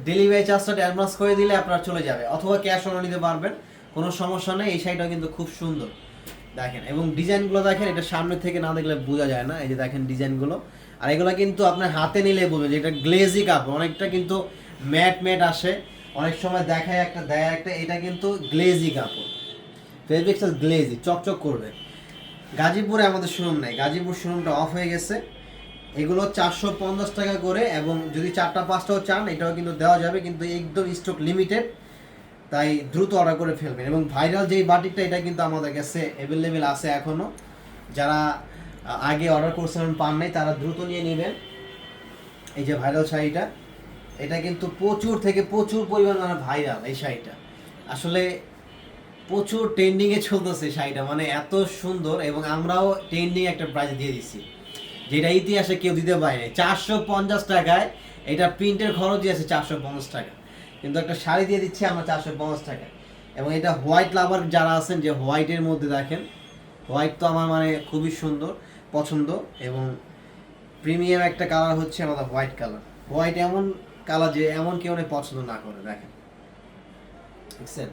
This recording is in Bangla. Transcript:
ডেলিভারি চার্জটা অ্যাডভান্স করে দিলে আপনার চলে যাবে, অথবা ক্যাশ অনও নিতে পারবেন, কোনো সমস্যা নেই। এই শাড়িটাও কিন্তু খুব সুন্দর দেখেন, এবং ডিজাইনগুলো দেখেন, এটা সামনে থেকে না দেখলে বোঝা যায় না। এই যে দেখেন ডিজাইনগুলো, আর এগুলো কিন্তু আপনার হাতে নিলে বলবেন যে এটা গ্লেজি কাপড়, অনেকটা কিন্তু ম্যাট ম্যাট আসে, অনেক সময় দেখায় একটা দেয় একটা, এটা কিন্তু গ্লেজি কাপড়, ফেব্রিক্সটা গ্লেজি চকচক করবে। গাজীপুরে আমাদের শোরুম নেই, গাজীপুর শোরুমটা অফ হয়ে গেছে। এগুলো 450 টাকা করে, এবং যদি 4টা 5টাও চান এটাও কিন্তু দেওয়া যাবে, কিন্তু একদম স্টক লিমিটেড, তাই দ্রুত অর্ডার করে ফেলবেন। এবং ভাইরাল যেই বাটিকটা এটা কিন্তু আমাদের কাছে অ্যাভেলেবেল আছে এখনও, যারা আগে অর্ডার করছিলেন পান নাই তারা দ্রুত নিয়ে নেবেন। এই যে ভাইরাল শাড়িটা, এটা কিন্তু প্রচুর থেকে প্রচুর পরিমাণ মানে ভাইরাল এই শাড়িটা, আসলে প্রচুর ট্রেন্ডিংয়ে চলতেছে শাড়িটা, মানে এত সুন্দর, এবং আমরাও ট্রেন্ডিং একটা প্রাইস দিয়ে দিচ্ছি, যেটা ইতিহাসে কেউ দিতে পারেনি। 450 টাকায় এটা প্রিন্টের খরচই আছে 450 টাকা, কিন্তু একটা শাড়ি দিয়ে দিচ্ছি আমরা 450 টাকায়। এবং এটা হোয়াইট লাভার যারা আছেন, যে হোয়াইটের মধ্যে দেখেন, হোয়াইট তো আমার মানে খুবই সুন্দর পছন্দ, এবং প্রিমিয়াম একটা কালার হচ্ছে আমাদের হোয়াইট কালার। হোয়াইট এমন কালার যে এমন কেউ পছন্দ না করে, দেখেন, দেখছেন।